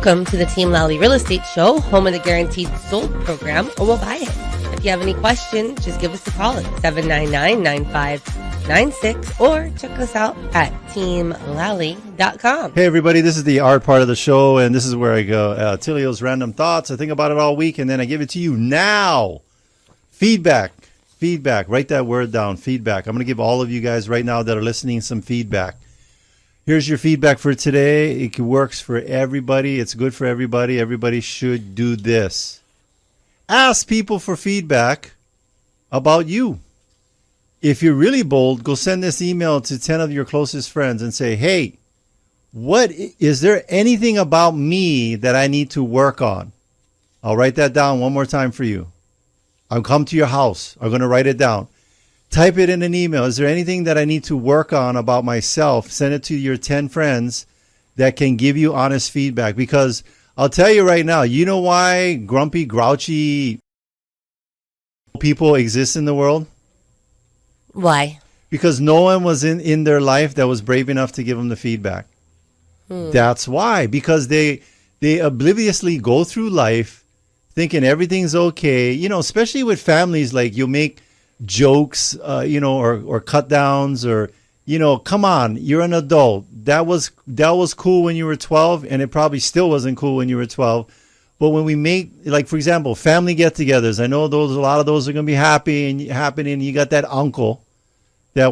Welcome to the Team Lally Real Estate Show, home of the Guaranteed Sold program, or we'll buy it. If you have any questions, just give us a call at 799-9596 or check us out at teamlally.com. Hey, everybody, this is the art part of the show, and this is where I go, Attilio's random thoughts. I think about it all week, and then I give it to you now. Feedback. Write that word down, feedback. I'm going to give all of you guys right now that are listening some feedback. Here's your feedback for today. It works for everybody. It's good for everybody. Everybody should do this. Ask people for feedback about you. If you're really bold, go send this email to 10 of your closest friends and say, hey, is there anything about me that I need to work on? I'll write that down one more time for you. I'll come to your house. I'm going to write it down. Type it in an email. Is there anything that I need to work on about myself? Send it to your 10 friends that can give you honest feedback. Because I'll tell you right now, you know why grumpy, grouchy people exist in the world? Why? Because no one was in their life that was brave enough to give them the feedback. That's why. Because they obliviously go through life thinking everything's okay. You know, especially with families, like you'll make jokes, or cut downs, or, come on, you're an adult. That was cool when you were 12, and it probably still wasn't cool when you were 12. But when we make, like, for example, family get-togethers, I know a lot of those are going to be happening. You got that uncle that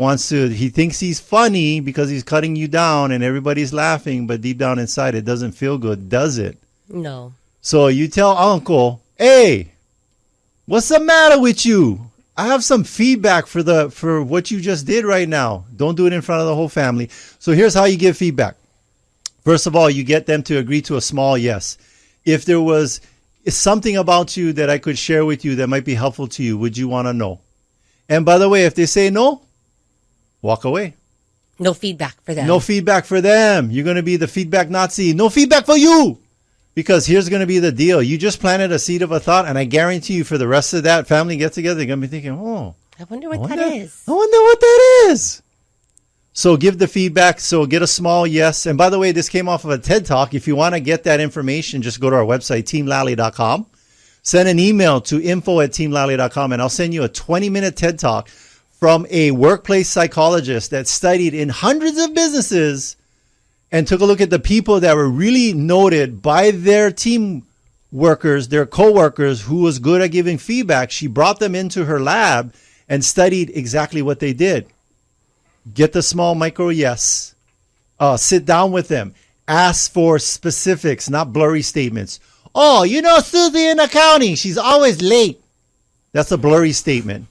he thinks he's funny because he's cutting you down and everybody's laughing, but deep down inside it doesn't feel good, does it? No. So you tell uncle, hey, what's the matter with you? I have some feedback for what you just did right now. Don't do it in front of the whole family. So here's how you give feedback. First of all, you get them to agree to a small yes. If there was something about you that I could share with you that might be helpful to you, would you want to know? And by the way, if they say no, walk away. No feedback for them. No feedback for them. You're going to be the feedback Nazi. No feedback for you. Because here's going to be the deal. You just planted a seed of a thought, and I guarantee you for the rest of that family get-together, they're going to be thinking, I wonder what that is. I wonder what that is. So give the feedback. So get a small yes. And by the way, this came off of a TED Talk. If you want to get that information, just go to our website, teamlally.com. Send an email to info@teamlally.com, and I'll send you a 20-minute TED Talk from a workplace psychologist that studied in hundreds of businesses and took a look at the people that were really noted by their team workers, their co-workers, who was good at giving feedback. She brought them into her lab and studied exactly what they did. Get the small micro yes. Sit down with them. Ask for specifics, not blurry statements. Oh, Susie in accounting, she's always late. That's a blurry statement.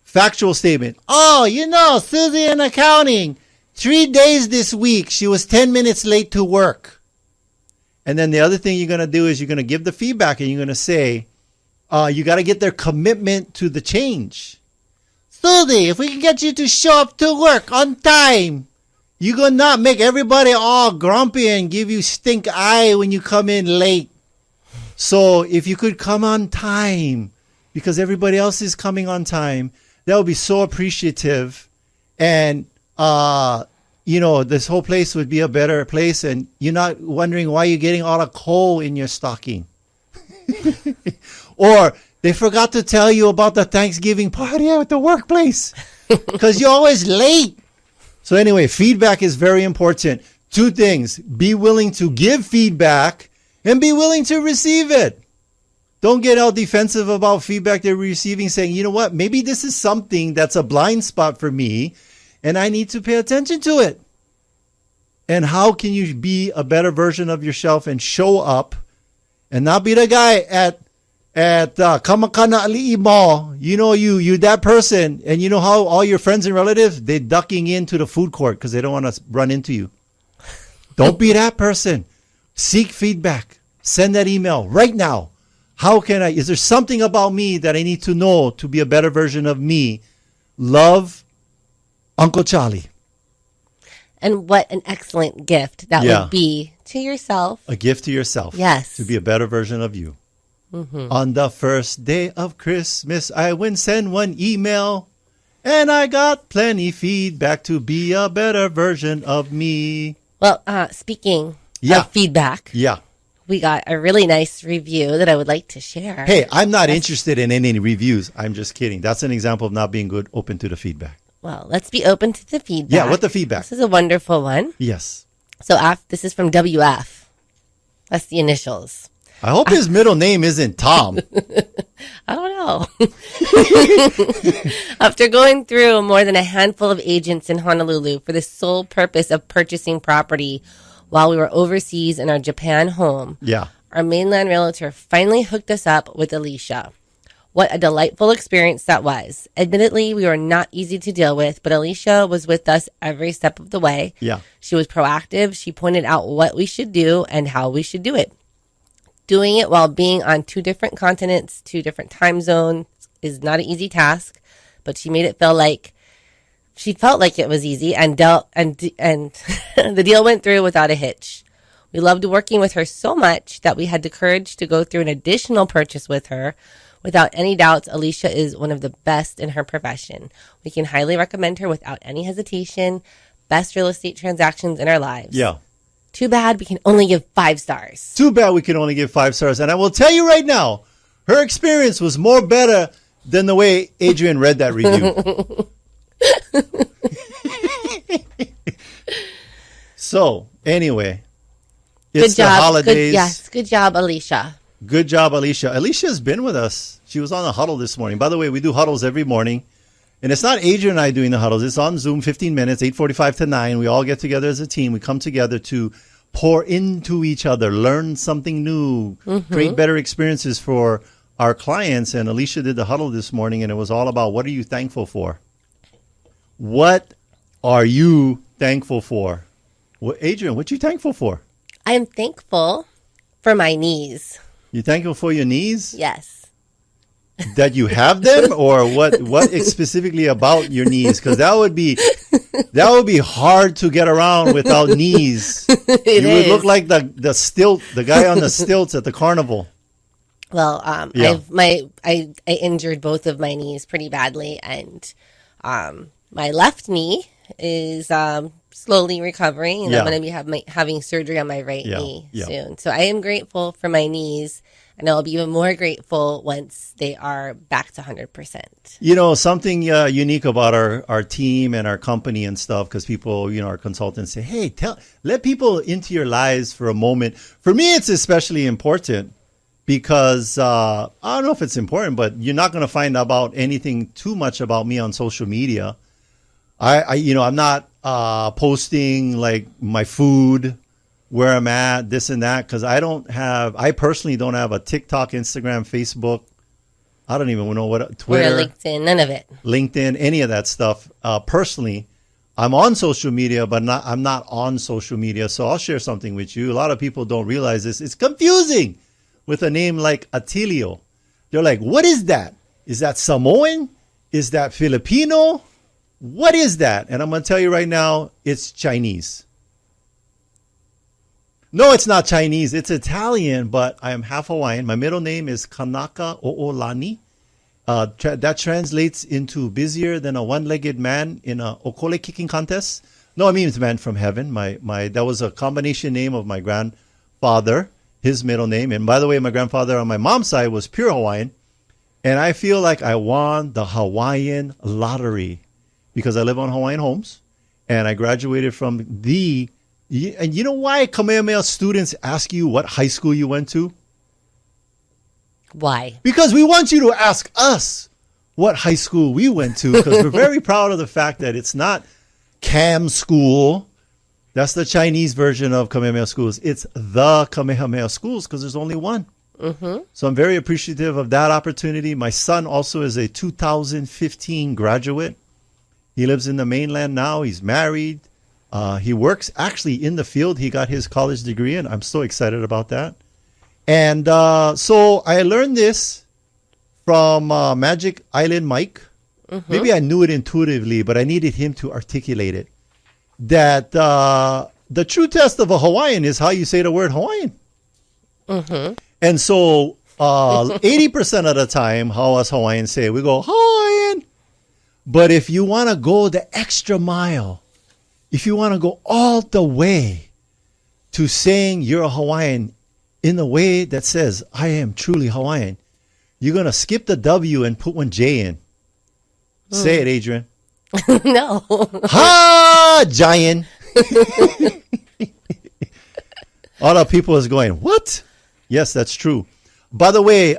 Factual statement. Oh, Susie in accounting, 3 days this week, she was 10 minutes late to work. And then the other thing you're going to do is you're going to give the feedback, and you're going to say, you got to get their commitment to the change. Susie, if we can get you to show up to work on time, you're going to not make everybody all grumpy and give you stink eye when you come in late. So if you could come on time, because everybody else is coming on time, that would be so appreciative. And this whole place would be a better place, and you're not wondering why you're getting all the coal in your stocking. Or they forgot to tell you about the Thanksgiving party at the workplace because you're always late. So anyway, feedback is very important. 2 things. Be willing to give feedback and be willing to receive it. Don't get all defensive about feedback they're receiving, saying, you know what, maybe this is something that's a blind spot for me, and I need to pay attention to it. And how can you be a better version of yourself and show up and not be the guy at Kamakana Ali'i Mall? You that person, and you know how all your friends and relatives, they're ducking into the food court because they don't want to run into you. Don't be that person. Seek feedback. Send that email right now. Is there something about me that I need to know to be a better version of me? Love, Uncle Charlie. And what an excellent gift that would be to yourself. A gift to yourself. Yes. To be a better version of you. Mm-hmm. On the first day of Christmas, I went send one email, and I got plenty feedback to be a better version of me. Well, speaking of feedback. Yeah. We got a really nice review that I would like to share. Hey, I'm not interested in any reviews. I'm just kidding. That's an example of not being good, open to the feedback. Well, let's be open to the feedback. Yeah, what the feedback? This is a wonderful one. Yes. So this is from WF. That's the initials. I hope his middle name isn't Tom. I don't know. After going through more than a handful of agents in Honolulu for the sole purpose of purchasing property while we were overseas in our Japan home, our mainland realtor finally hooked us up with Alicia. What a delightful experience that was. Admittedly, we were not easy to deal with, but Alicia was with us every step of the way. Yeah. She was proactive. She pointed out what we should do and how we should do it. Doing it while being on 2 different continents, 2 different time zones is not an easy task, but she made it feel like it was easy and the deal went through without a hitch. We loved working with her so much that we had the courage to go through an additional purchase with her. Without any doubts, Alicia is one of the best in her profession. We can highly recommend her without any hesitation. Best real estate transactions in our lives. Yeah. Too bad we can only give 5 stars. Too bad we can only give 5 stars. And I will tell you right now, her experience was more better than the way Adrienne read that review. So, anyway, it's the holidays. Good job, Alicia. Good job, Alicia. Alicia's been with us. She was on the huddle this morning. By the way, we do huddles every morning. And it's not Adrienne and I doing the huddles. It's on Zoom, 15 minutes, 8:45 to 9. We all get together as a team. We come together to pour into each other, learn something new, create better experiences for our clients. And Alicia did the huddle this morning, and it was all about, what are you thankful for? What are you thankful for? Well, Adrienne, what you thankful for? I am thankful for my knees. You thankful for your knees? Yes. That you have them, or what specifically about your knees? Because that would be hard to get around without knees. You would look like the guy on the stilts at the carnival. Well, I injured both of my knees pretty badly, and my left knee is slowly recovering, and I'm going to be having surgery on my right knee soon. So I am grateful for my knees. And I'll be even more grateful once they are back to 100%. You know, something unique about our team and our company and stuff, because people, our consultants say, hey, let people into your lives for a moment. For me, it's especially important because I don't know if it's important, but you're not going to find out anything too much about me on social media. I'm not posting like my food, where I'm at, this and that, because I personally don't have a TikTok, Instagram, Facebook. I don't even know what, Twitter. Or LinkedIn, none of it. LinkedIn, any of that stuff. Personally, I'm on social media, but I'm not on social media. So I'll share something with you. A lot of people don't realize this. It's confusing with a name like Attilio. They're like, what is that? Is that Samoan? Is that Filipino? What is that? And I'm going to tell you right now, it's Chinese. No, it's not Chinese. It's Italian, but I am half Hawaiian. My middle name is Kanaka O'Olani. That translates into busier than a one-legged man in a okole kicking contest. No, I mean it's man from heaven. That was a combination name of my grandfather, his middle name. And by the way, my grandfather on my mom's side was pure Hawaiian. And I feel like I won the Hawaiian lottery because I live on Hawaiian homes. And I graduated from and you know why Kamehameha students ask you what high school you went to? Why? Because we want you to ask us what high school we went to, because we're very proud of the fact that it's not Cam School. That's the Chinese version of Kamehameha Schools. It's the Kamehameha Schools because there's only one. So I'm very appreciative of that opportunity. My son also is a 2015 graduate. He lives in the mainland now. He's married. He works actually in the field he got his college degree in. I'm so excited about that. And so I learned this from Magic Island Mike. Maybe I knew it intuitively, but I needed him to articulate it. That the true test of a Hawaiian is how you say the word Hawaiian. And so 80% of the time, how us Hawaiians say it, we go, Hawaiian. But if you want to go the extra mile, if you want to go all the way, to saying you're a Hawaiian in the way that says, I am truly Hawaiian, you're going to skip the W and put one J in. Say it, Adrienne. No. Ha, giant. All the people is going, what? Yes, that's true. By the way,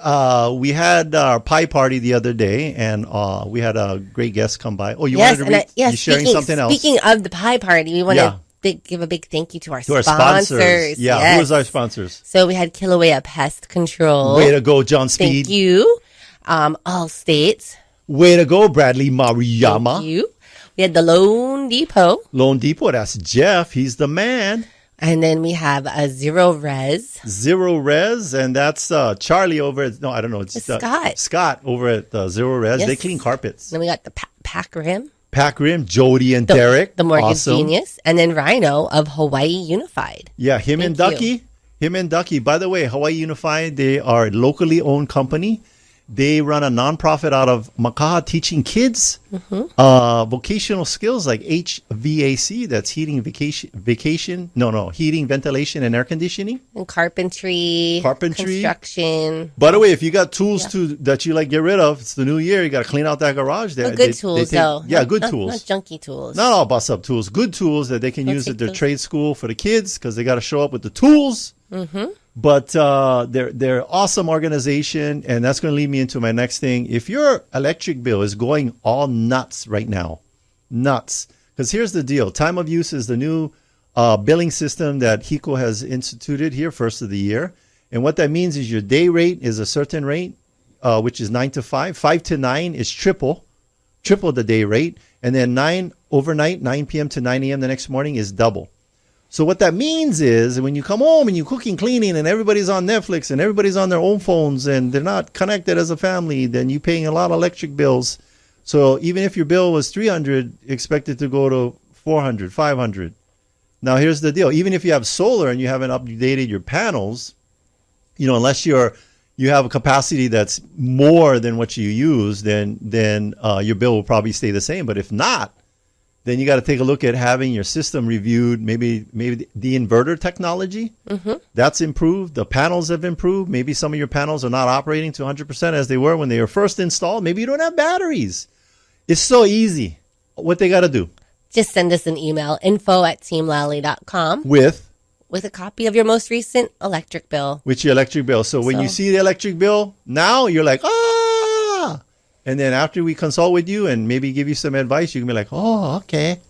we had our pie party the other day, and we had a great guest come by. Oh, you wanted to read? You're sharing something else. Speaking of the pie party, we want to give a big thank you to our sponsors. Yeah, yes. Who is our sponsors? So we had Kilauea Pest Control. Way to go, John Speed. Thank you. All States. Way to go, Bradley Maruyama. Thank you. We had the Loan Depot. Loan Depot, that's Jeff. He's the man. And then we have a Zero Res. Zero Res, and that's Charlie over at, no, I don't know. It's Scott. Scott over at Zero Res. Yes. They clean carpets. Then we got the Pack Rim. Pack Rim, Jody and Derek. The Mortgage Genius. And then Rhino of Hawaiʻi Unified. Yeah, him and Ducky. By the way, Hawaiʻi Unified, they are a locally owned company. They run a nonprofit out of Makaha teaching kids vocational skills like HVAC, that's heating, heating, ventilation, and air conditioning. And carpentry, construction. By the way, if you got tools that you like get rid of, it's the new year, you got to clean out that garage. Good tools, though. Yeah, good tools. Not junky tools. Not all bust up tools. Good tools that they can use at their trade school for the kids because they got to show up with the tools. Mm-hmm. But they're awesome organization, and that's going to lead me into my next thing. If your electric bill is going all nuts right now, because here's the deal. Time of use is the new billing system that HECO has instituted here, first of the year. And what that means is your day rate is a certain rate, which is 9 to 5. 5 to 9 is triple the day rate. And then overnight, 9 p.m. to 9 a.m. the next morning is double. So what that means is when you come home and you're cooking, cleaning, and everybody's on Netflix and everybody's on their own phones and they're not connected as a family, then you're paying a lot of electric bills. So even if your bill was $300, expect it to go to $400, $500. Now here's the deal. Even if you have solar and you haven't updated your panels, unless you have a capacity that's more than what you use, then your bill will probably stay the same. But if not, then you got to take a look at having your system reviewed. Maybe the inverter technology, that's improved. The panels have improved. Maybe some of your panels are not operating to 100% as they were when they were first installed. Maybe you don't have batteries. It's so easy. What they got to do? Just send us an email, info@teamlally.com. With a copy of your most recent electric bill. With your electric bill. So when you see the electric bill, now you're like, and then after we consult with you and maybe give you some advice, you can be like, oh, okay.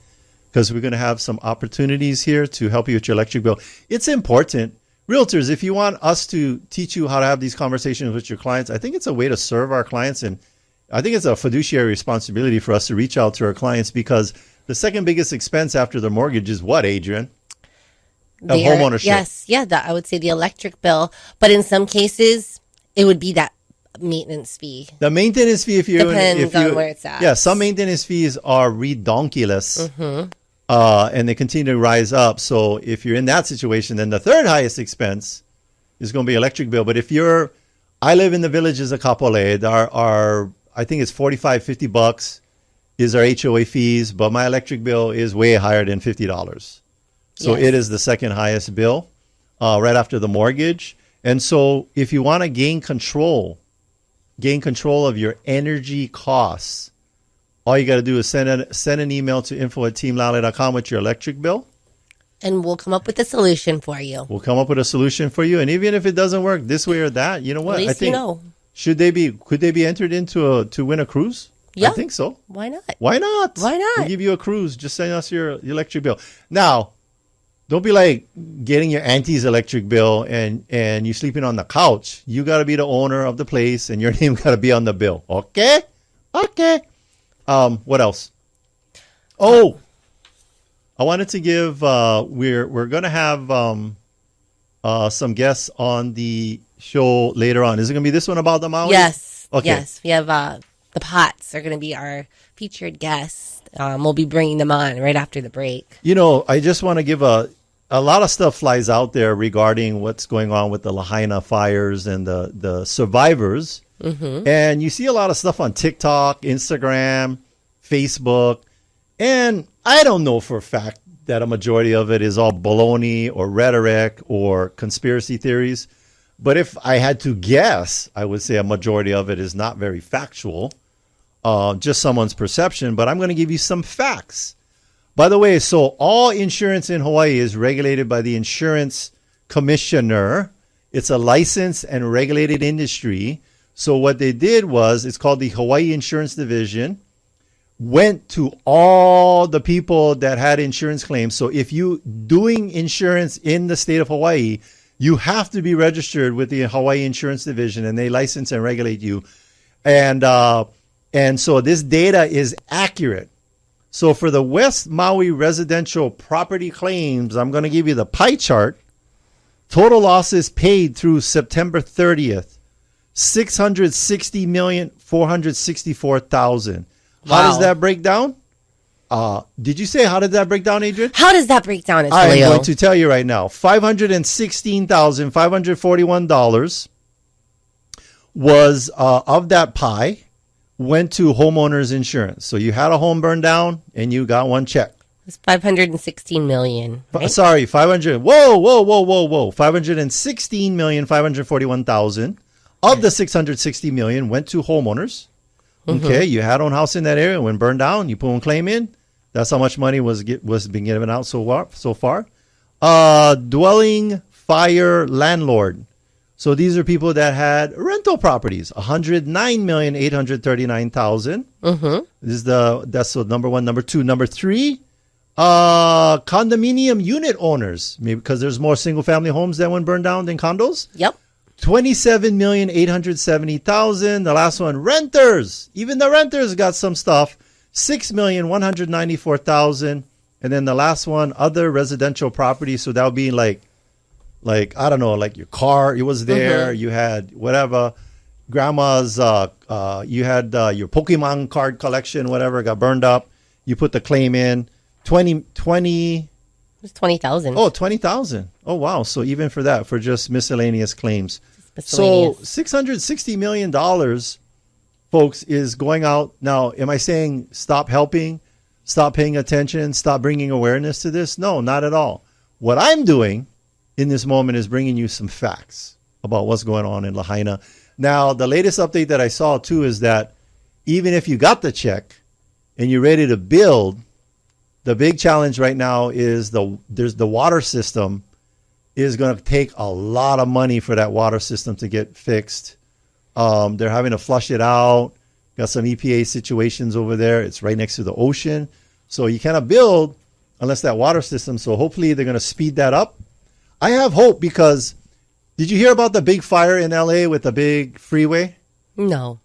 Because we're going to have some opportunities here to help you with your electric bill. It's important. Realtors, if you want us to teach you how to have these conversations with your clients, I think it's a way to serve our clients. And I think it's a fiduciary responsibility for us to reach out to our clients because the second biggest expense after the mortgage is what, Adrienne? Of homeownership. Yes. Yeah, I would say the electric bill. But in some cases, it would be that maintenance fee. The maintenance fee, depends on where it's at. Yeah, some maintenance fees are redonkulous, and they continue to rise up. So if you're in that situation, then the third highest expense is going to be electric bill. But if I live in the villages of Kapolei, our I think it's $45-50 is our HOA fees, but my electric bill is way higher than $50. So it is the second highest bill, right after the mortgage. And so if you want to gain control of your energy costs, all you got to do is send an email to info@teamlally.com with your electric bill. And we'll come up with a solution for you. And even if it doesn't work this way or that, you know what? At least I think, could they be entered into to win a cruise? Yeah. I think so. Why not? We'll give you a cruise. Just send us your electric bill. Now, don't be like getting your auntie's electric bill and you sleeping on the couch. You got to be the owner of the place and your name got to be on the bill. Okay? What else? Oh, I wanted to give, we're going to have some guests on the show later on. Is it going to be this one about the Maui? Yes. Okay. Yes. We have the Potts are going to be our featured guests. We'll be bringing them on right after the break. I just want to give a lot of stuff flies out there regarding what's going on with the Lahaina fires and the survivors. Mm-hmm. And you see a lot of stuff on TikTok, Instagram, Facebook. And I don't know for a fact that a majority of it is all baloney or rhetoric or conspiracy theories. But if I had to guess, I would say a majority of it is not very factual, just someone's perception. But I'm going to give you some facts. By the way, so all insurance in Hawaii is regulated by the insurance commissioner. It's a licensed and regulated industry. So what they did was, it's called the Hawaiʻi Insurance Division, went to all the people that had insurance claims. So if you doing insurance in the state of Hawaii, you have to be registered with the Hawaiʻi Insurance Division, and they license and regulate you. And so this data is accurate. So for the West Maui residential property claims, I'm going to give you the pie chart. Total losses paid through September 30th, $660,464,000. How does that break down? Did you say how did that break down, Adrienne? How does that break down, Attilio? I'm going to tell you right now. $516,541 was of that pie went to homeowners insurance. So you had a home burned down and you got one check. It's $516 million. Right? Sorry, 500. Whoa. $516,541,000 of the $660 million went to homeowners. Okay, you had own house in that area. When burned down, you put one claim in. That's how much money was being given out so far. Dwelling fire landlord. So these are people that had rental properties. $109,839,000. That's so number one. Number two. Number three. Condominium unit owners. Maybe because there's more single family homes that went burned down than condos. Yep. $27,870,000. The last one, renters. Even the renters got some stuff. $6,194,000. And then the last one, other residential property. So that would be like I don't know, like your car. It was there. You had whatever. Grandma's. You had your Pokemon card collection. Whatever got burned up. You put the claim in. 20. It's $20,000. Oh, $20,000. Oh, wow. So even for that, for just miscellaneous claims. So $660 million, folks, is going out. Now, am I saying stop helping, stop paying attention, stop bringing awareness to this? No, not at all. What I'm doing in this moment is bringing you some facts about what's going on in Lahaina. Now, the latest update that I saw, too, is that even if you got the check and you're ready to build, the big challenge right now is the water system is going to take a lot of money for that water system to get fixed. They're having to flush it out. Got some EPA situations over there. It's right next to the ocean. So you cannot build unless that water system. So hopefully they're going to speed that up. I have hope because did you hear about the big fire in LA with the big freeway? No.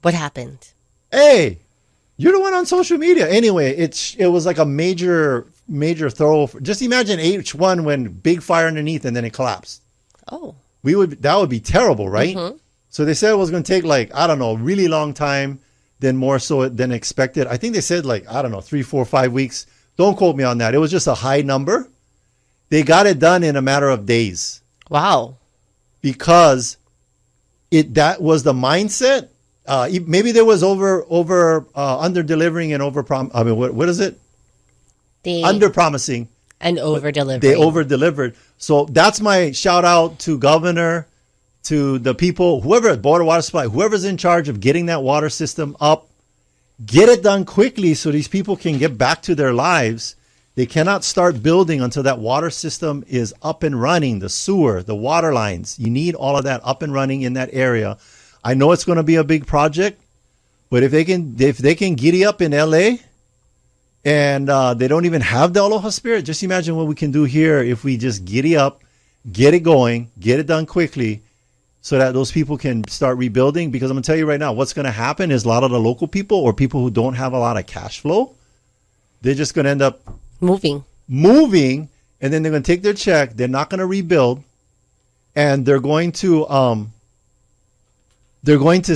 What happened? Hey, you're the one on social media. Anyway, it was like a major thoroughfare. Just imagine H1 when big fire underneath and then it collapsed. Oh. That would be terrible, right? So they said it was going to take like, I don't know, a really long time, then more so than expected. I think they said like, I don't know, 3, 4, 5 weeks. Don't quote me on that. It was just a high number. They got it done in a matter of days. Wow. Because that was the mindset. Maybe there was under delivering and over what is it? Under promising and over delivering. They over delivered. So that's my shout out to governor, to the people, whoever, Board of Water Supply, whoever's in charge of getting that water system up, get it done quickly so these people can get back to their lives. They cannot start building until that water system is up and running, the sewer, the water lines. You need all of that up and running in that area. I know it's going to be a big project, but if they can giddy up in LA and they don't even have the Aloha spirit, just imagine what we can do here if we just giddy up, get it going, get it done quickly so that those people can start rebuilding. Because I'm going to tell you right now, what's going to happen is a lot of the local people or people who don't have a lot of cash flow, they're just going to end up moving, and then they're going to take their check. They're not going to rebuild, and they're going to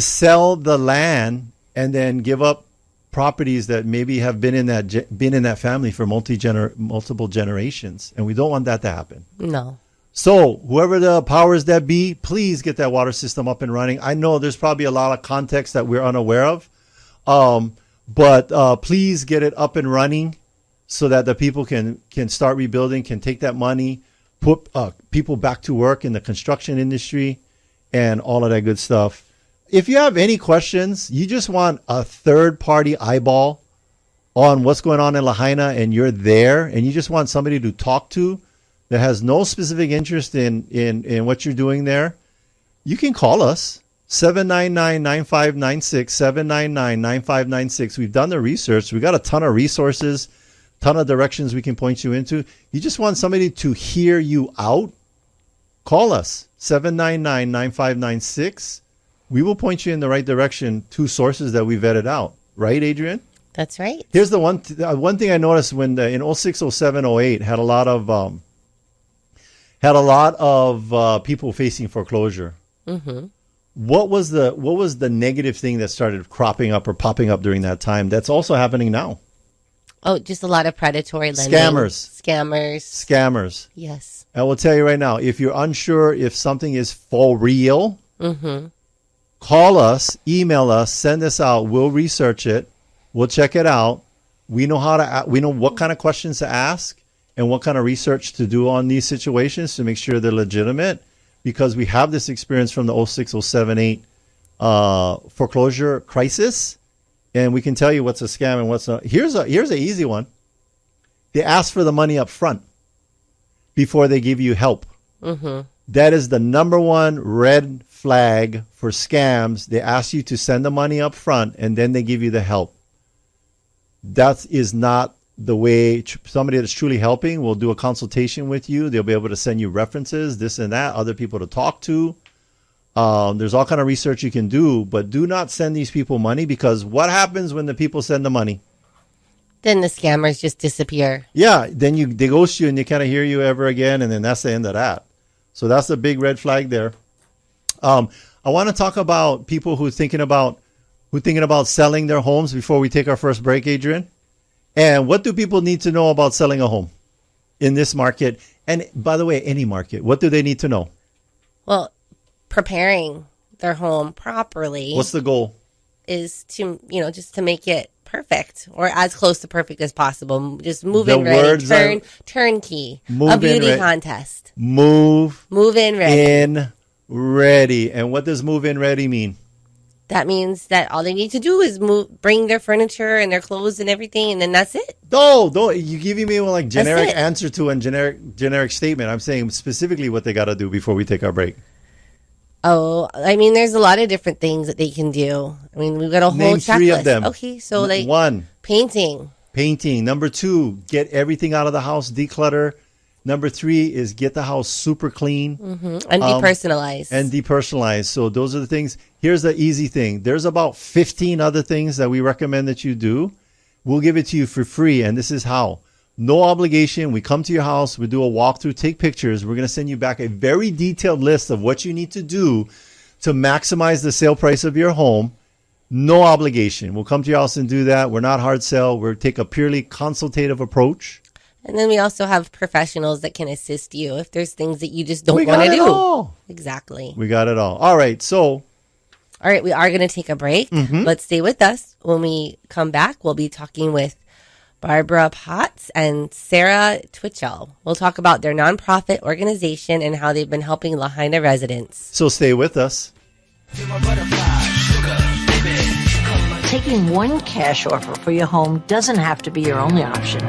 sell the land and then give up properties that maybe have been in that family for multiple generations, and we don't want that to happen. No. So whoever the powers that be, please get that water system up and running. I know there's probably a lot of context that we're unaware of, but please get it up and running so that the people can start rebuilding, can take that money, put people back to work in the construction industry and all of that good stuff. If you have any questions, you just want a third-party eyeball on what's going on in Lahaina and you're there and you just want somebody to talk to that has no specific interest in what you're doing there, you can call us, 799-9596, 799-9596. We've done the research. We've got a ton of resources, ton of directions we can point you into. You just want somebody to hear you out, call us, 799-9596. We will point you in the right direction to sources that we vetted out. Right, Adrienne? That's right. Here's the one thing I noticed when in 06, 07, 08 had a lot of people facing foreclosure. Mm-hmm. What was the negative thing that started cropping up or popping up during that time? That's also happening now. Oh, just a lot of predatory lending. Scammers. Yes. I will tell you right now, if you're unsure if something is for real, call us, email us, send us out. We'll research it. We'll check it out. We know what kind of questions to ask and what kind of research to do on these situations to make sure they're legitimate, because we have this experience from the 06, 07, 08 foreclosure crisis, and we can tell you what's a scam and what's not. Here's an easy one. They ask for the money up front before they give you help. That is the number one red flag for scams. They ask you to send the money up front and then they give you the help. That is not the way. Somebody that's truly helping will do a consultation with you. They'll be able to send you references, this and that, other people to talk to. There's all kind of research you can do, but do not send these people money, because what happens when the people send the money? Then the scammers just disappear. Yeah, then they ghost you and they can't hear you ever again, and then that's the end of that. So that's a big red flag there. I want to talk about people who are thinking about selling their homes before we take our first break, Adrienne. And what do people need to know about selling a home in this market? And by the way, any market, what do they need to know? Well, preparing their home properly. What's the goal? Is to, just to make it perfect or as close to perfect as possible. Just move in ready. Turnkey. A beauty contest. Move in ready. And what does move in ready mean? That means that all they need to do is bring their furniture and their clothes and everything, and then that's it. No, you're giving me one generic answer to a generic statement. I'm saying specifically what they got to do before we take our break. Oh, I mean, there's a lot of different things that they can do. I mean, we've got a whole checklist. 3 of them. Okay, so 1, painting. Number 2, get everything out of the house, declutter. Number 3 is get the house super clean. And depersonalize. So those are the things. Here's the easy thing. There's about 15 other things that we recommend that you do. We'll give it to you for free. And this is how. No obligation. We come to your house. We do a walkthrough, take pictures. We're going to send you back a very detailed list of what you need to do to maximize the sale price of your home. No obligation. We'll come to your house and do that. We're not hard sell. We'll take a purely consultative approach. And then we also have professionals that can assist you if there's things that you just don't want to do. All. Exactly. We got it all. All right. All right. We are going to take a break. But stay with us. When we come back, we'll be talking with Barbara Potts and Sarah Twitchell. We'll talk about their nonprofit organization and how they've been helping Lahaina residents. So stay with us. Taking one cash offer for your home doesn't have to be your only option.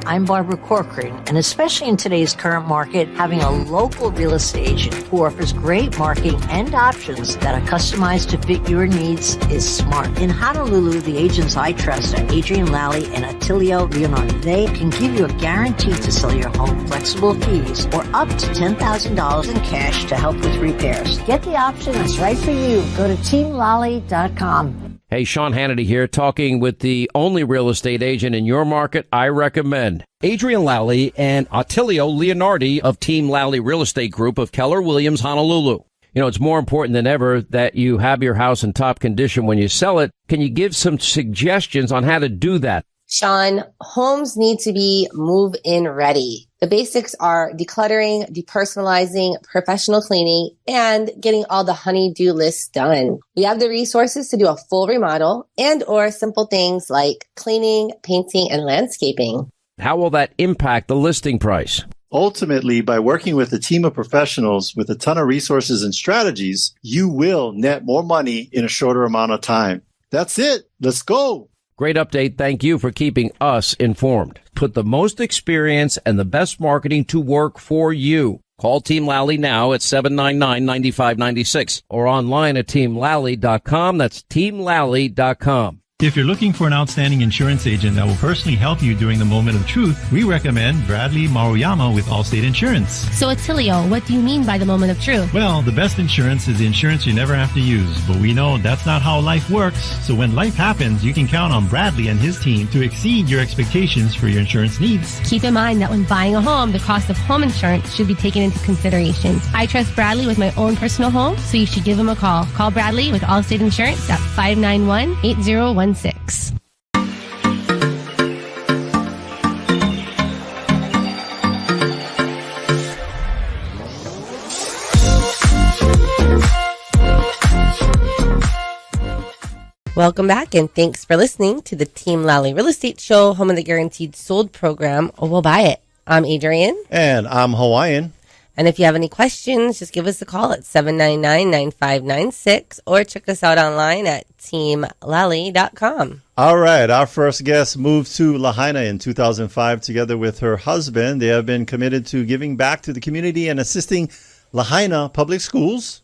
I'm Barbara Corcoran, and especially in today's current market, having a local real estate agent who offers great marketing and options that are customized to fit your needs is smart. In Honolulu, the agents I trust are Adrienne, Lally, and Attilio Leonardo. They can give you a guarantee to sell your home, flexible fees, or up to $10,000 in cash to help with repairs. Get the option that's right for you. Go to teamlally.com. Hey, Sean Hannity here, talking with the only real estate agent in your market I recommend. Adrienne Lally and Attilio Leonardi of Team Lally Real Estate Group of Keller Williams, Honolulu. It's more important than ever that you have your house in top condition when you sell it. Can you give some suggestions on how to do that? Sean, homes need to be move-in ready. The basics are decluttering, depersonalizing, professional cleaning, and getting all the honey-do lists done. We have the resources to do a full remodel and or simple things like cleaning, painting, and landscaping. How will that impact the listing price? Ultimately, by working with a team of professionals with a ton of resources and strategies, you will net more money in a shorter amount of time. That's it. Let's go. Great update. Thank you for keeping us informed. Put the most experience and the best marketing to work for you. Call Team Lally now at 799-9596 or online at teamlally.com. That's teamlally.com. If you're looking for an outstanding insurance agent that will personally help you during the moment of truth, we recommend Bradley Maruyama with Allstate Insurance. So, Attilio, what do you mean by the moment of truth? Well, the best insurance is the insurance you never have to use, but we know that's not how life works. So when life happens, you can count on Bradley and his team to exceed your expectations for your insurance needs. Keep in mind that when buying a home, the cost of home insurance should be taken into consideration. I trust Bradley with my own personal home, so you should give him a call. Call Bradley with Allstate Insurance at 591-8016. Welcome back, and thanks for listening to the Team Lally Real Estate Show, home of the Guaranteed Sold program, or we'll buy it. I'm Adrienne. And I'm Hawaiian. And if you have any questions, just give us a call at 799-9596 or check us out online at teamlally.com. All right. Our first guest moved to Lahaina in 2005 together with her husband. They have been committed to giving back to the community and assisting Lahaina public schools.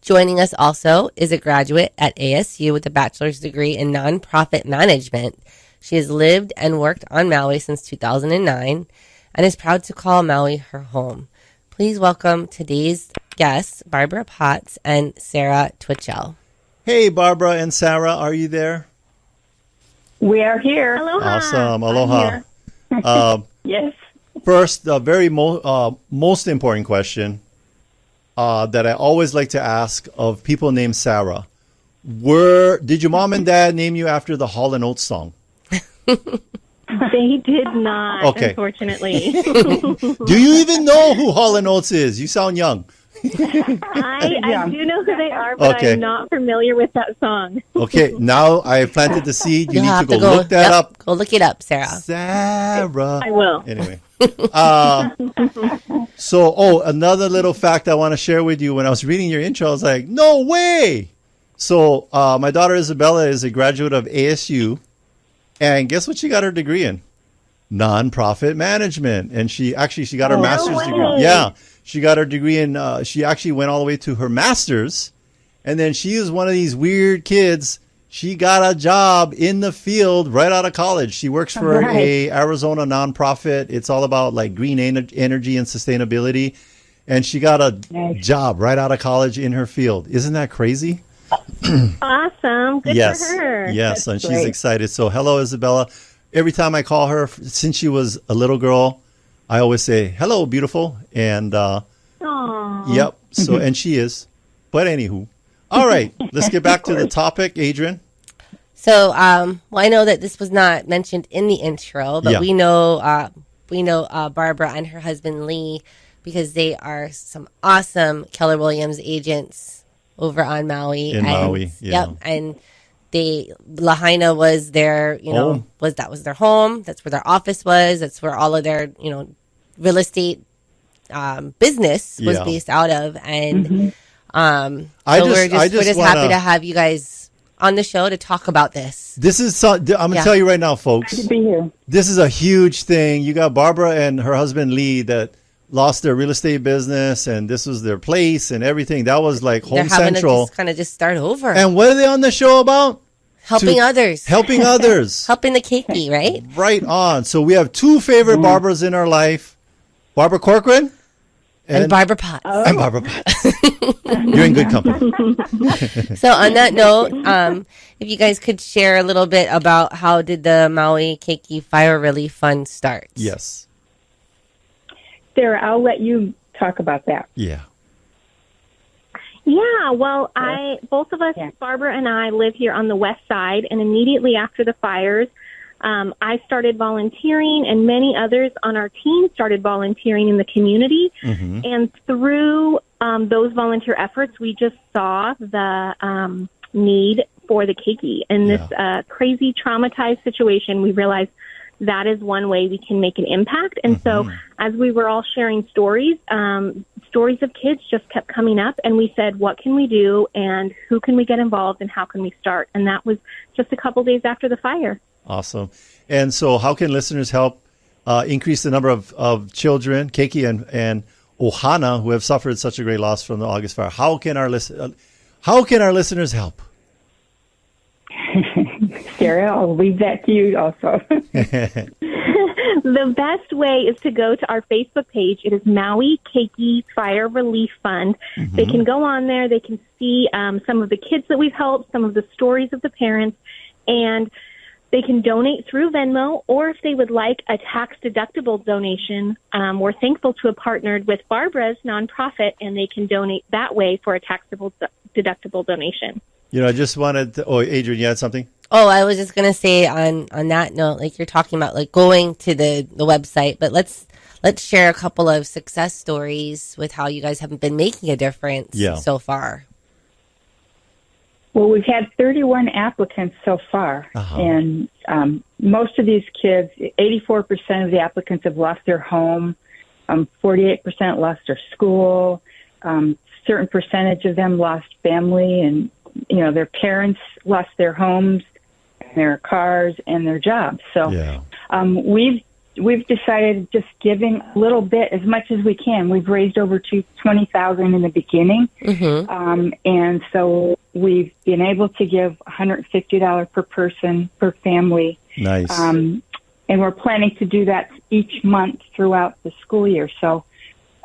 Joining us also is a graduate at ASU with a bachelor's degree in nonprofit management. She has lived and worked on Maui since 2009 and is proud to call Maui her home. Please welcome today's guests, Barbara Potts and Sarah Twitchell. Hey, Barbara and Sarah, are you there? We are here. Aloha. Awesome. Aloha. Yes. First, the very most important question that I always like to ask of people named Sarah. Did your mom and dad name you after the Hall & Oates song? They did not, Okay. Unfortunately. Do you even know who Hall & Oates is? You sound young. I do know who they are, but Okay. I'm not familiar with that song. Okay, now I have planted the seed. You You'll need have to go look that up. Go look it up, Sarah. Sarah. I will. Anyway. Another little fact I want to share with you. When I was reading your intro, I was like, no way. So my daughter Isabella is a graduate of ASU. And guess what she got her degree in? Nonprofit management. And she got her master's degree. Yeah. She got her degree in, she actually went all the way to her master's. And then she is one of these weird kids. She got a job in the field right out of college. She works for a Arizona nonprofit. It's all about like green energy and sustainability. And she got a job right out of college in her field. Isn't that crazy? Awesome. Good for her. Yes, and she's excited. So hello, Isabella. Every time I call her, since she was a little girl, I always say, hello, beautiful. And yep. So, and she is. But anywho. All right. Let's get back to the topic, Adrienne. So, I know that this was not mentioned in the intro, but we know Barbara and her husband Lee because they are some awesome Keller Williams agents over on Maui. Maui, yeah. Yep, and Lahaina was their, was their home. That's where their office was. That's where all of their, real estate business was based out of. And we're just happy to have you guys on the show to talk about this. This is I'm gonna tell you right now, folks. Good to be here. This is a huge thing. You got Barbara and her husband Lee that lost their real estate business, and this was their place and everything. That was like home central. To just start over. And what are they on the show about? Helping others. Helping others. Helping the Keiki, right? Right on. So we have two favorite Barbaras in our life. Barbara Corcoran. And Barbara Potts. And Barbara Potts. You're in good company. So on that note, if you guys could share a little bit about how did the Maui Keiki Fire Relief Fund start? Yes. Sarah, I'll let you talk about that. Yeah. Yeah, well, both of us, Barbara and I, live here on the west side, and immediately after the fires, I started volunteering, and many others on our team started volunteering in the community. Mm-hmm. And through those volunteer efforts, we just saw the need for the Keiki. In this crazy, traumatized situation, we realized that is one way we can make an impact. And so as we were all sharing stories, stories of kids just kept coming up, and we said, what can we do, and who can we get involved, and how can we start? And that was just a couple days after the fire. Awesome. And so how can listeners help increase the number of children, Keiki and Ohana, who have suffered such a great loss from the August fire? How can our listeners help? Sarah, I'll leave that to you also. The best way is to go to our Facebook page. It is Maui Keiki Fire Relief Fund. They can go on there. They can see some of the kids that we've helped, some of the stories of the parents, and they can donate through Venmo, or if they would like a tax-deductible donation, we're thankful to have partnered with Barbara's nonprofit, and they can donate that way for a tax-deductible donation. I just wanted to, Adrienne, you had something? Oh, I was just going to say on that note, like you're talking about like going to the website, but let's share a couple of success stories with how you guys have been making a difference so far. Well, we've had 31 applicants so far, and most of these kids, 84% of the applicants have lost their home, 48% lost their school, certain percentage of them lost family, and their parents lost their homes, their cars, and their jobs. So we've decided just giving a little bit, as much as we can. We've raised over $20,000 in the beginning, and so we've been able to give $150 per person per family. Nice. And we're planning to do that each month throughout the school year. So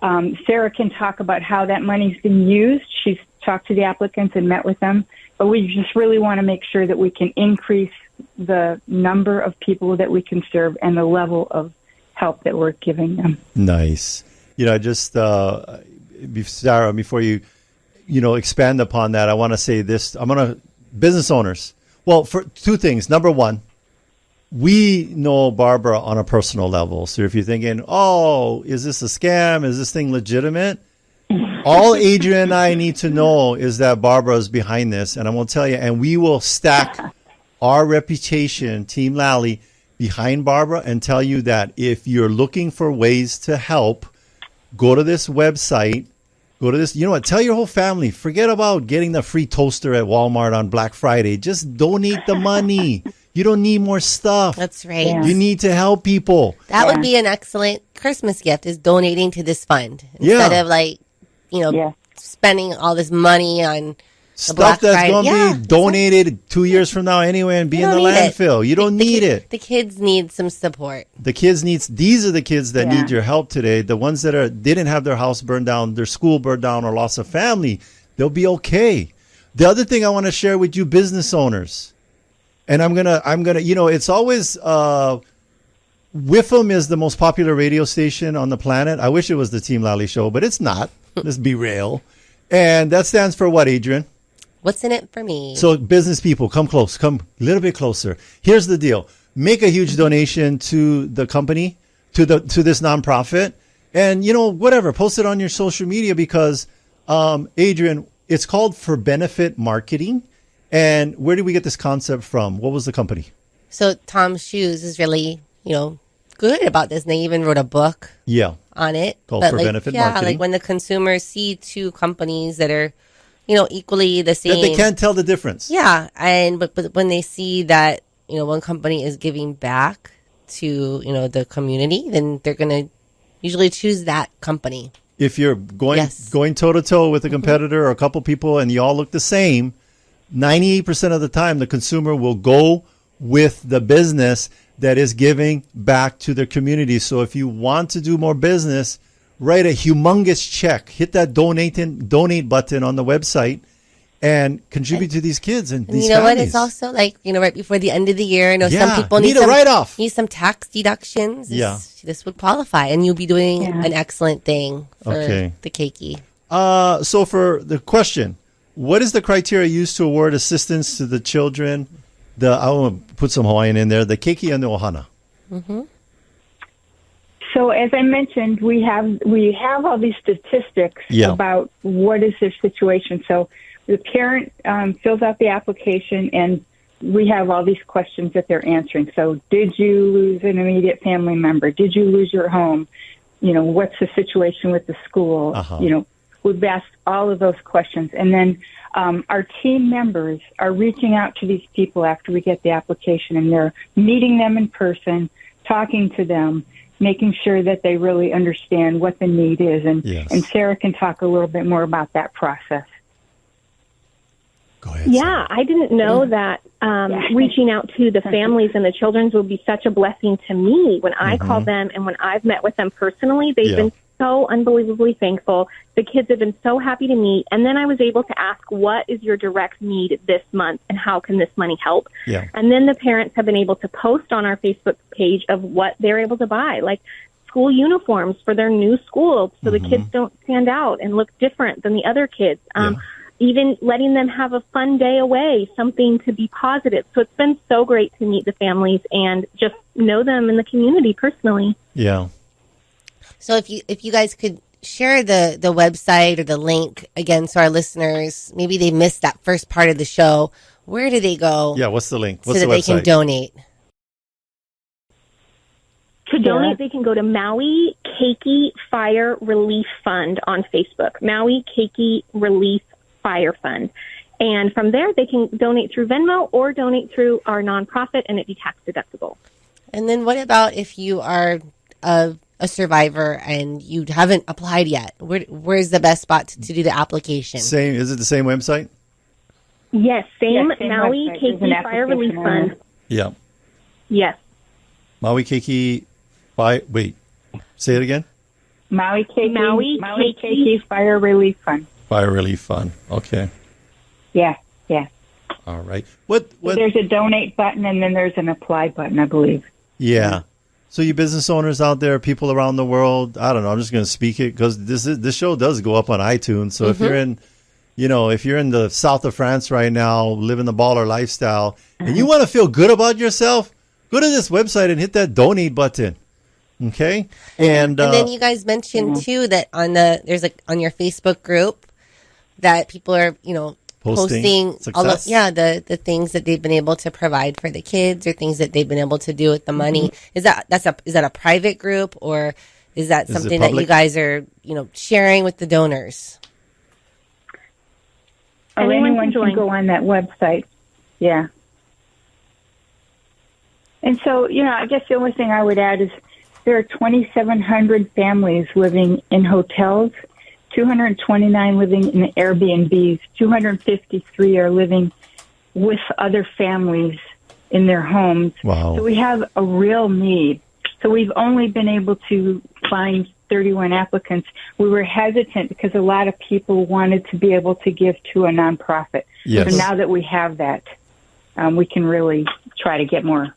Sarah can talk about how that money's been used. She's talked to the applicants and met with them, but we just really want to make sure that we can increase the number of people that we can serve and the level of help that we're giving them. Nice. Just Sarah, before you expand upon that, I want to say this. Business owners. Well, for two things. Number one, we know Barbara on a personal level. So if you're thinking, is this a scam? Is this thing legitimate? All Adrienne and I need to know is that Barbara is behind this. And I'm going to tell you, and we will stack our reputation, Team Lally, behind Barbara and tell you that if you're looking for ways to help, go to this website. Go to this. You know what? Tell your whole family. Forget about getting the free toaster at Walmart on Black Friday. Just donate the money. You don't need more stuff. That's right. Yeah. You need to help people. That would be an excellent Christmas gift, is donating to this fund. Instead of spending all this money on stuff that's going to be donated 2 years from now anyway and be in the landfill. You don't need it. The kids need some support. These are the kids that need your help today. The ones that didn't have their house burned down, their school burned down, or lost a family, they'll be okay. The other thing I want to share with you business owners, and I'm gonna, it's always, WIFM is the most popular radio station on the planet. I wish it was the Team Lally show, but it's not. Let's be real. And that stands for what, Adrienne? What's in it for me? So business people, come close, come a little bit closer. Here's the deal. Make a huge donation to the company, to this nonprofit, and whatever, post it on your social media because Adrienne, it's called For Benefit Marketing. And where did we get this concept from? What was the company? So Tom's Shoes is really, good about this. And they even wrote a book on it. Called For Benefit Marketing. Like when the consumers see two companies that are equally the same. That they can't tell the difference. Yeah. But when they see that, one company is giving back to, the community, then they're going to usually choose that company. If you're going toe to toe with a competitor or a couple people and you all look the same, 98% of the time, the consumer will go with the business that is giving back to their community. So if you want to do more business, write a humongous check, hit that donate button on the website, and contribute to these kids and these families. What? It's also like, right before the end of the year, some people need a write-off. Need some tax deductions. Yeah. This would qualify, and you'll be doing an excellent thing for the Keiki. So for the question, what is the criteria used to award assistance to the children? I want to put some Hawaiian in there, the Keiki and the Ohana. Mm-hmm. So as I mentioned, we have all these statistics about what is their situation. So the parent fills out the application, and we have all these questions that they're answering. So did you lose an immediate family member? Did you lose your home? You know, what's the situation with the school? You know, we've asked all of those questions. And then our team members are reaching out to these people after we get the application, and they're meeting them in person, talking to them, making sure that they really understand what the need is. And Sarah can talk a little bit more about that process. Go ahead. Yeah, Sarah. I didn't know that reaching out to the families and the children would be such a blessing to me when I call them, and when I've met with them personally, they've been so unbelievably thankful. The kids have been so happy to meet. And then I was able to ask, what is your direct need this month, and how can this money help? And then the parents have been able to post on our Facebook page of what they're able to buy, like school uniforms for their new school, so the kids don't stand out and look different than the other kids. Even letting them have a fun day away, something to be positive. So it's been so great to meet the families and just know them in the community personally. Yeah. So if you guys could share the website or the link again, so our listeners, maybe they missed that first part of the show. Where do they go? Yeah, what's the link? What's so that the they can website? donate? To donate, they can go to Maui Keiki Fire Relief Fund on Facebook. Maui Keiki Relief Fire Fund. And from there, they can donate through Venmo or donate through our nonprofit, and it'd be tax deductible. And then what about if you are a survivor and you haven't applied yet? Where's the best spot to do the application? Same. Is it the same website? Yes, same Maui website. There's an Keiki Fire Relief application Fund. Yeah. Yes. Maui Keiki. Wait. Say it again. Maui Keiki, Maui Keiki Fire Relief Fund. Fire Relief Fund. Okay. Yeah. All right. What? There's a donate button, and then there's an apply button, I believe. Yeah. So you business owners out there, people around the world, I don't know, I'm just going to speak it because this show does go up on iTunes. So if you're in, if you're in the south of France right now, living the baller lifestyle, and you want to feel good about yourself, go to this website and hit that donate button. Okay. And then you guys mentioned too that there's on your Facebook group that people are, posting all of, the things that they've been able to provide for the kids or things that they've been able to do with the money. Is that a private group, or is that something that you guys are, sharing with the donors? Anyone can go on that website. Yeah. And so, I guess the only thing I would add is there are 2,700 families living in hotels, 229 living in Airbnbs, 253 are living with other families in their homes. Wow. So we have a real need. So we've only been able to find 31 applicants. We were hesitant because a lot of people wanted to be able to give to a nonprofit. Yes. So now that we have that, we can really try to get more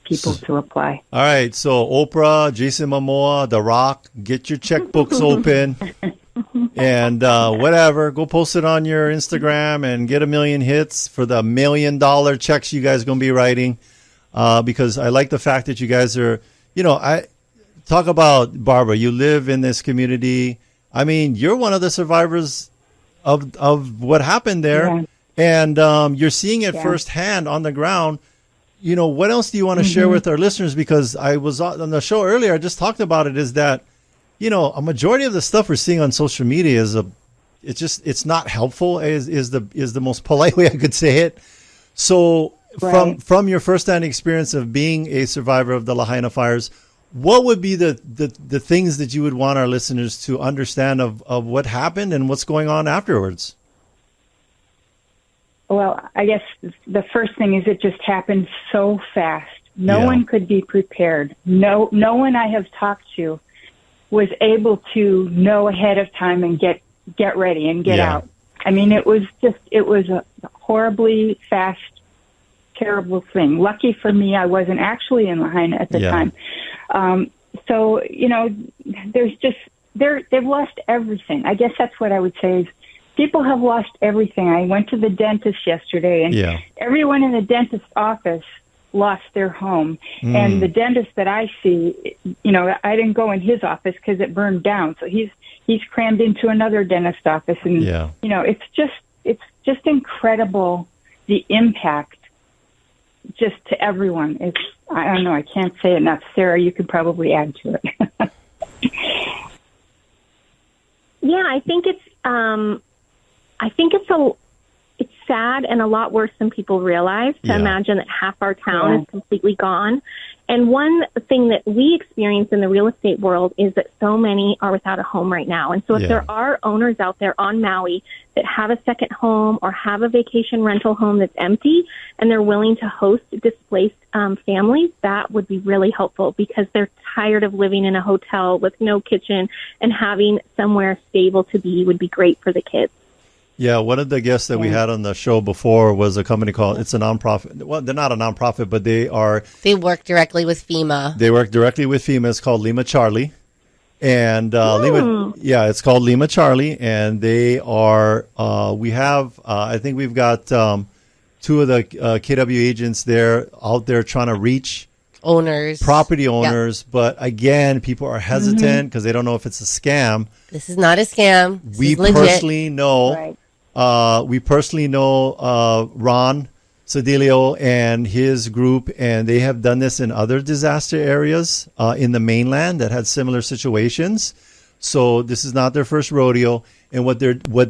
people to apply. All right. So Oprah, Jason Momoa, The Rock, get your checkbooks open and whatever. Go post it on your Instagram and get 1 million hits for the $1 million checks you guys are going to be writing. Because I like the fact that you guys are, I talk about Barbara. You live in this community. I mean, you're one of the survivors of what happened there. Yeah. And you're seeing it firsthand on the ground. What else do you want to share with our listeners? Because I was on the show earlier, I just talked about it, is that, a majority of the stuff we're seeing on social media it's not helpful is the most polite way I could say it. So from your firsthand experience of being a survivor of the Lahaina fires, what would be the things that you would want our listeners to understand of what happened and what's going on afterwards? Well, I guess the first thing is it just happened so fast. No one could be prepared. No one I have talked to was able to know ahead of time and get ready and get out. I mean, it was a horribly fast, terrible thing. Lucky for me, I wasn't actually in Lahaina at the time. So, they've lost everything. I guess that's what I would say is, people have lost everything. I went to the dentist yesterday, and everyone in the dentist's office lost their home. And the dentist that I see, I didn't go in his office because it burned down. So he's crammed into another dentist office, and it's just incredible the impact just to everyone. I don't know. I can't say it enough. Sarah, you could probably add to it. Yeah, I think it's sad and a lot worse than people realize to imagine that half our town is completely gone. And one thing that we experience in the real estate world is that so many are without a home right now. And so if there are owners out there on Maui that have a second home or have a vacation rental home that's empty and they're willing to host displaced families, that would be really helpful because they're tired of living in a hotel with no kitchen, and having somewhere stable to be would be great for the kids. Yeah, one of the guests that we had on the show before was a company called, it's a nonprofit. Well, they're not a nonprofit, but they work directly with FEMA. They work directly with FEMA. It's called Lima Charlie. And it's called Lima Charlie. And they are, I think we've got two of the KW agents there out there trying to reach property owners. But again, people are hesitant because they don't know if it's a scam. This is not a scam. We personally know. We personally know Ron Cedilio and his group, and they have done this in other disaster areas in the mainland that had similar situations. So this is not their first rodeo. And what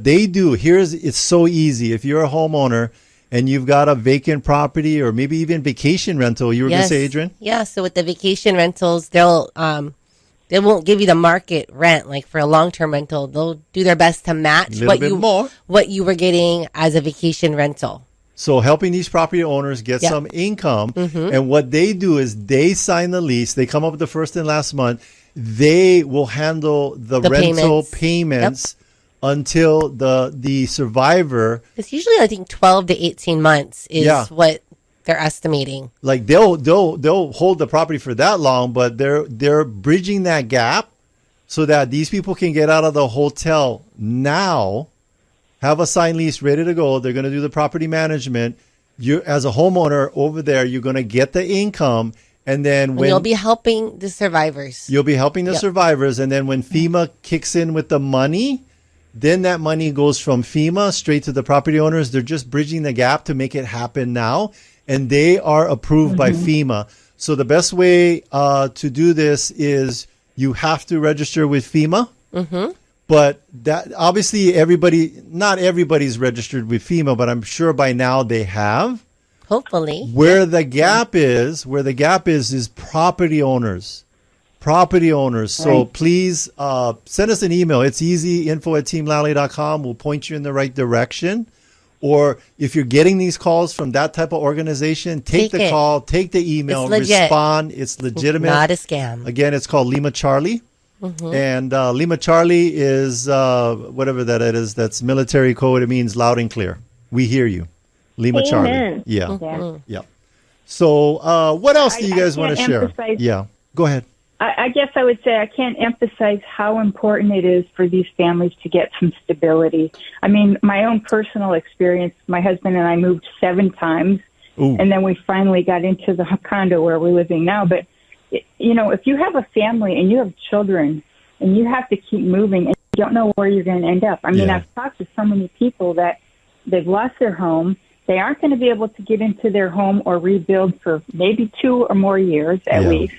they do here is, it's so easy. If you're a homeowner and you've got a vacant property or maybe even vacation rental, you were going to say, Adrienne? Yeah. So with the vacation rentals, they won't give you the market rent. Like for a long-term rental, they'll do their best to match what you were getting as a vacation rental. So helping these property owners get some income. And what they do is they sign the lease. They come up with the first and last month. They will handle the rental payments until the survivor. It's usually, I think, 12 to 18 months is what they're estimating. Like they'll hold the property for that long, but they're bridging that gap so that these people can get out of the hotel now, have a signed lease ready to go. They're going to do the property management. You, as a homeowner over there, you're going to get the income, and then when you'll be helping the survivors. You'll be helping the survivors, and then when FEMA kicks in with the money, then that money goes from FEMA straight to the property owners. They're just bridging the gap to make it happen now. And they are approved by FEMA. So the best way to do this is you have to register with FEMA. But that obviously not everybody's registered with FEMA, but I'm sure by now they have. Hopefully. Where the gap is property owners. Property owners. Right. So please send us an email. It's easy, info@teamlally.com. We'll point you in the right direction. Or if you're getting these calls from that type of organization, take the call, take the email, respond. It's legitimate. Not a scam. Again, it's called Lima Charlie. And Lima Charlie is whatever that is. That's military code. It means loud and clear. We hear you. Lima Charlie. Yeah. So what else do you guys want to share? Yeah. Go ahead. I guess I would say I can't emphasize how important it is for these families to get some stability. I mean, my own personal experience, my husband and I moved 7 times, and then we finally got into the condo where we're living now. But, you know, if you have a family and you have children and you have to keep moving and you don't know where you're going to end up. I mean, I've talked to so many people that they've lost their home. They aren't going to be able to get into their home or rebuild for maybe 2 or more years at least.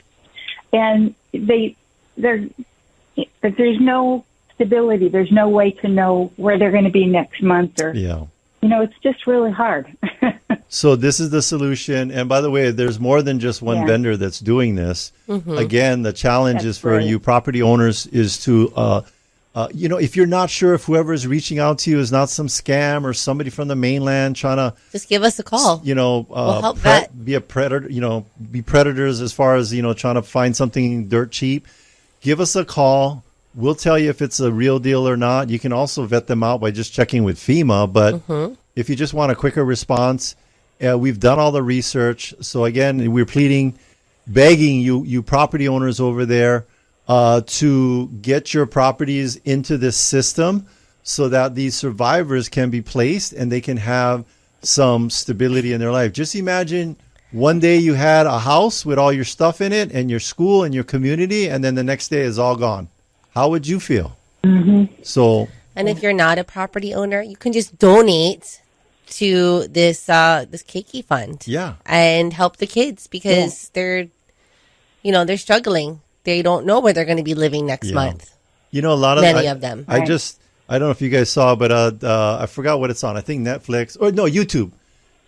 And there's no stability. There's no way to know where they're going to be next month, or you know, it's just really hard. So this is the solution. And by the way, there's more than just one vendor that's doing this. Again, the challenge is for you property owners is to, you know, if you're not sure if whoever is reaching out to you is not some scam or somebody from the mainland trying to just give us a call. You know, we'll help be a predator. You know, be predators as far as, you know, trying to find something dirt cheap. Give us a call. We'll tell you if it's a real deal or not. You can also vet them out by just checking with FEMA. But if you just want a quicker response, we've done all the research. So again, we're begging you property owners over there, to get your properties into this system so that these survivors can be placed and they can have some stability in their life. Just imagine one day you had a house with all your stuff in it and your school and your community, and then the next day is all gone. How would you feel? So, and if you're not a property owner, you can just donate to this Keiki fund. Yeah. And help the kids because they're struggling. They don't know where they're going to be living next month. You know, a lot of many of them. I don't know if you guys saw, but I forgot what it's on. I think Netflix or no, YouTube.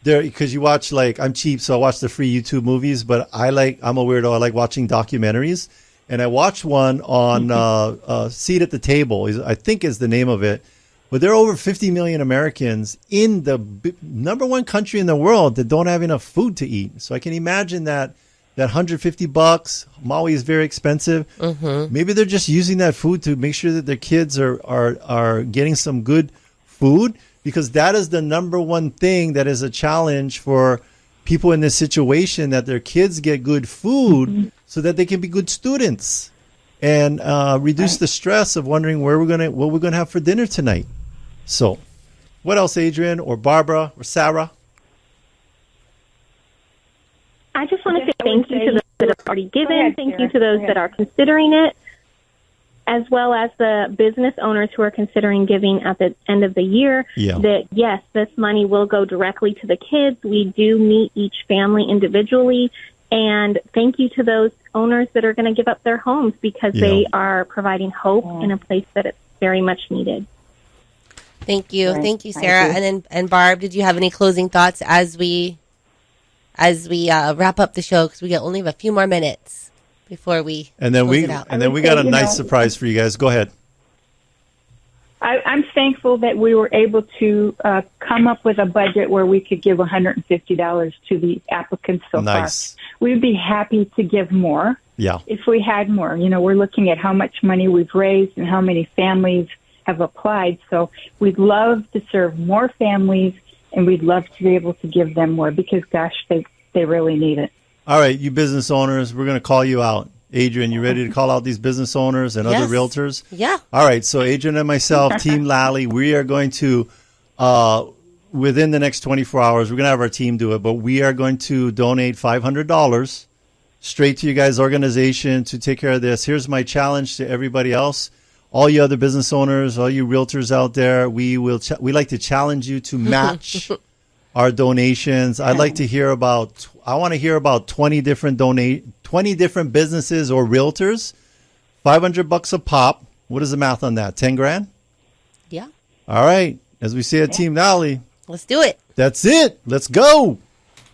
There, because you watch, like, I'm cheap, so I watch the free YouTube movies, but I'm a weirdo. I like watching documentaries. And I watched one on Seat at the Table, I think is the name of it. But there are over 50 million Americans in the number one country in the world that don't have enough food to eat. So I can imagine that $150, Maui is very expensive. Mm-hmm. Maybe they're just using that food to make sure that their kids are getting some good food, because that is the number one thing that is a challenge for people in this situation, that their kids get good food so that they can be good students and reduce the stress of wondering what we're gonna have for dinner tonight. So, what else, Adrienne or Barbara or Sarah? I just want to say thank you to those that have already given. Thank you to those that are considering it, as well as the business owners who are considering giving at the end of the year. Yeah. That, yes, this money will go directly to the kids. We do meet each family individually. And thank you to those owners that are going to give up their homes, because they are providing hope in a place that it's very much needed. Thank you. Thank you, Sarah. And Barb, did you have any closing thoughts as we wrap up the show, because we only have a few more minutes before we close it out. And then we got a nice surprise for you guys. Go ahead. I'm thankful that we were able to come up with a budget where we could give $150 to the applicants so far. We'd be happy to give more if we had more. You know, we're looking at how much money we've raised and how many families have applied. So we'd love to serve more families, and we'd love to be able to give them more, because, gosh, they really need it. All right, you business owners, we're going to call you out. Adrienne, you ready to call out these business owners and other realtors? Yeah. All right, so Adrienne and myself, Team Lally, we are going to, within the next 24 hours, we're going to have our team do it, but we are going to donate $500 straight to you guys' organization to take care of this. Here's my challenge to everybody else. All you other business owners, all you realtors out there, we like to challenge you to match our donations. I want to hear about 20 different businesses or realtors. $500 a pop. What is the math on that? 10 grand? Yeah. All right. As we say at Team Lally, let's do it. That's it. Let's go.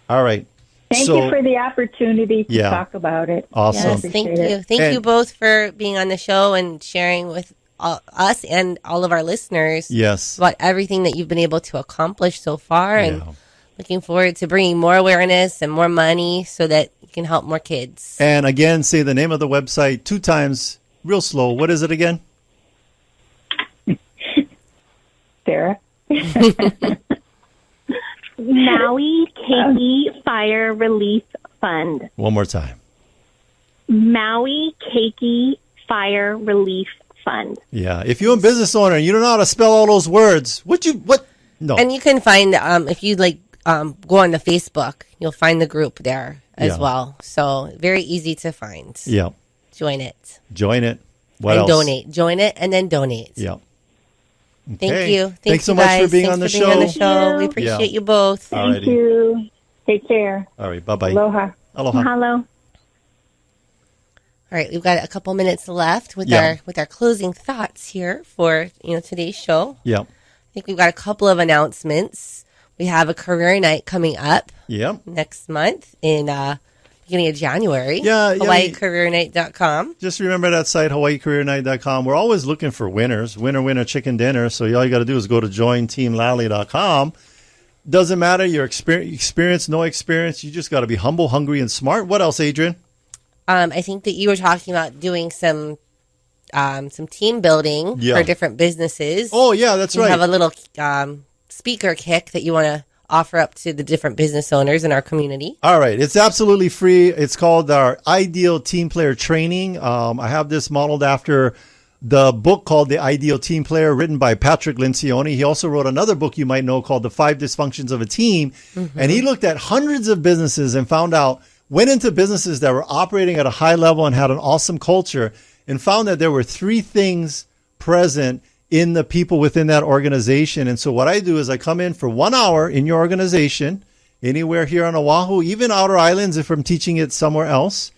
All right. Thank you for the opportunity to talk about it. Awesome. Yes, thank you. Thank you both for being on the show and sharing with us and all of our listeners about everything that you've been able to accomplish so far. And looking forward to bringing more awareness and more money so that you can help more kids. And again, say the name of the website 2 times, real slow. What is it again? Sarah? Maui Keiki Fire Relief Fund. One more time. Maui Keiki Fire Relief Fund. Yeah. If you're a business owner and you don't know how to spell all those words, no. And you can find, if you go on the Facebook, you'll find the group there as well. So very easy to find. Yeah. Join it. What else? Donate. Join it and then donate. Yeah. Okay. Thank you. Thanks so much for being on the show. We appreciate you both. Thank you. Take care. All right. Bye-bye. Aloha. Hello. All right, we've got a couple minutes left with our closing thoughts here for today's show. Yeah. I think we've got a couple of announcements. We have a career night coming up next month in beginning of January. HawaiiCareerNight.com. Just remember that site, HawaiiCareerNight.com. We're always looking for winners. Winner, chicken dinner. So all you got to do is go to jointeamlally.com. Doesn't matter your experience, no experience. You just got to be humble, hungry, and smart. What else, Adrienne? I think that you were talking about doing some team building for different businesses. Oh, yeah, that's right. You have a little speaker kick that you want to offer up to the different business owners in our community. All right. It's absolutely free. It's called our Ideal Team Player Training. I have this modeled after the book called The Ideal Team Player, written by Patrick Lencioni. He also wrote another book you might know called The 5 Dysfunctions of a Team. Mm-hmm. And he looked at hundreds of businesses and went into businesses that were operating at a high level and had an awesome culture, and found that there were 3 things present in the people within that organization. And so what I do is I come in for 1 hour in your organization, anywhere here on Oahu, even outer islands if I'm teaching it somewhere else.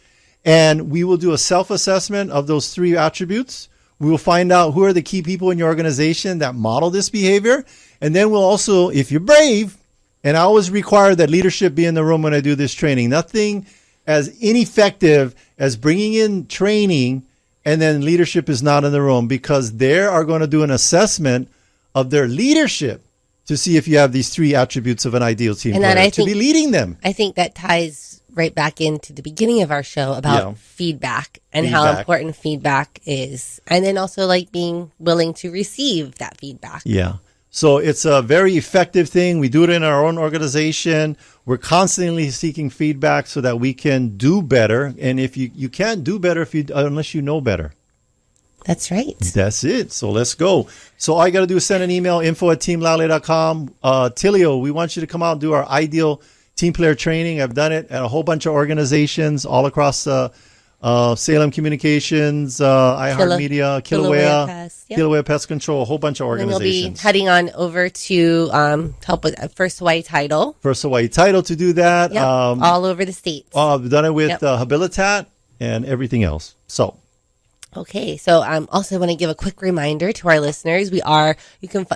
And we will do a self-assessment of those 3 attributes. We will find out who are the key people in your organization that model this behavior. And then we'll also, if you're brave, and I always require that leadership be in the room when I do this training. Nothing as ineffective as bringing in training and then leadership is not in the room, because they are going to do an assessment of their leadership to see if you have these 3 attributes of an ideal team player to be leading them. I think that ties right back into the beginning of our show about feedback and how important feedback is. And then also like being willing to receive that feedback. Yeah. So it's a very effective thing. We do it in our own organization. We're constantly seeking feedback so that we can do better. And if you can't do better unless you know better. That's right. That's it. So let's go. So all you got to do is send an email, info@teamlally.com. Attilio, we want you to come out and do our ideal team player training. I've done it at a whole bunch of organizations all across Salem Communications, iHeartMedia, Kilauea Pest Control, a whole bunch of organizations. And you'll be heading on over to help with First Hawaii Title. First Hawaii Title to do that. Yep. All over the states. I've done it with Habilitat and everything else. So. Okay, so also want to give a quick reminder to our listeners. You can't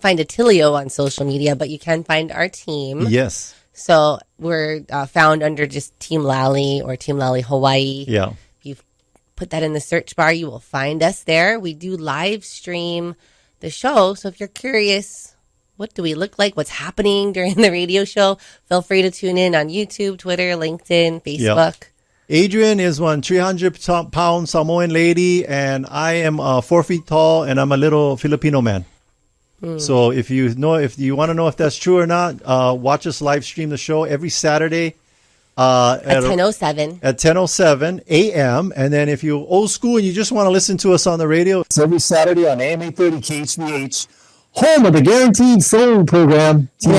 find Attilio on social media, but you can find our team. Yes. So we're found under just Team Lally or Team Lally Hawaii. Yeah. If you put that in the search bar, you will find us there. We do live stream the show. So if you're curious, what do we look like? What's happening during the radio show? Feel free to tune in on YouTube, Twitter, LinkedIn, Facebook. Yep. Adrienne is one 300-pound Samoan lady, and I am 4 feet tall, and I'm a little Filipino man. So if you want to know if that's true or not, watch us live stream the show every Saturday at 10:07 at 10:07 a.m. And then if you're old school and you just want to listen to us on the radio, it's every Saturday on AM 830 KHVH, home of the Guaranteed Soul program. You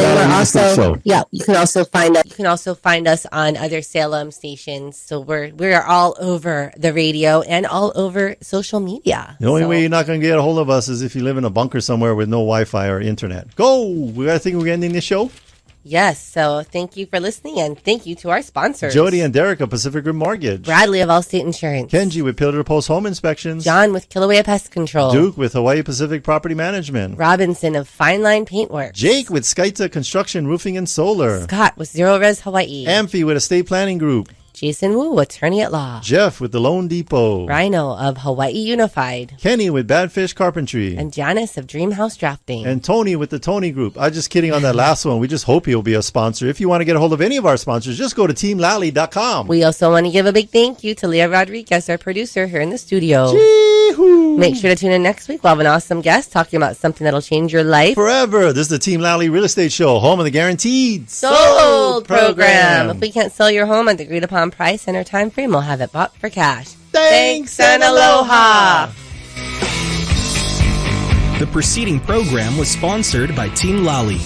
can also find us on other Salem stations. So we are all over the radio and all over social media. The only way you're not going to get a hold of us is if you live in a bunker somewhere with no Wi-Fi or internet. I think we're ending this show. Yes, so thank you for listening, and thank you to our sponsors. Jody and Derek of Pacific Rim Mortgage. Bradley of Allstate Insurance. Kenji with Pillar to Post Home Inspections. John with Kilauea Pest Control. Duke with Hawaii Pacific Property Management. Robinson of Fine Line Paintworks. Jake with Skyta Construction, Roofing and Solar. Scott with Zero Res Hawaii. Amphi with Estate Planning Group. Jason Wu, attorney at law. Jeff with the Loan Depot. Rhino of Hawaii Unified. Kenny with Badfish Carpentry. And Janice of Dream House Drafting. And Tony with the Tony Group. I'm just kidding on that last one. We just hope he'll be a sponsor. If you want to get a hold of any of our sponsors, just go to teamlally.com. We also want to give a big thank you to Leah Rodriguez, our producer here in the studio. Chee-hoo. Make sure to tune in next week. We'll have an awesome guest talking about something that'll change your life forever. This is the Team Lally Real Estate Show, home of the Guaranteed Sold program. If we can't sell your home at the agreed upon price and our time frame, we'll have it bought for cash. Thanks and aloha. The preceding program was sponsored by Team Lally.